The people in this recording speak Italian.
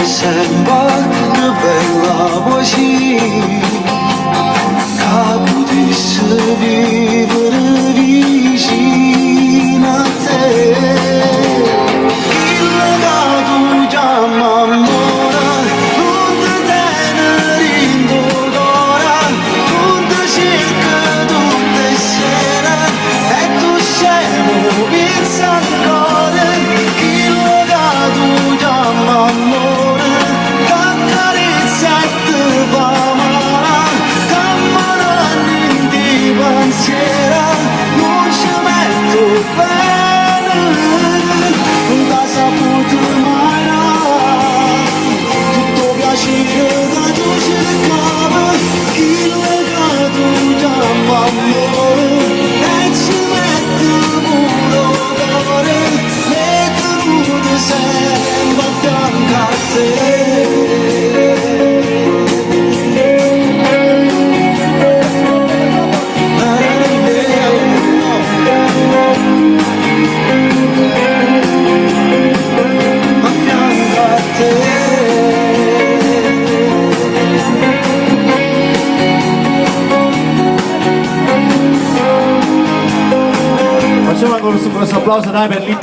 Sembra una bella poesia, che potesse vivere vicino a te. Quello che tu chiami amore, non ti tiene in tuo cuore, non ti cerca tutte le sere, e tu scemo pensa ancora. Quello che tu chiami amore, non ci metto bene, non t'ha saputo mai dare tutto piacere che tu cercavi, quello che tu chiami amore, e ci metto pure cuore, e tenuto sempre a fianco a te. Facciamo ancora un grosso applauso dai per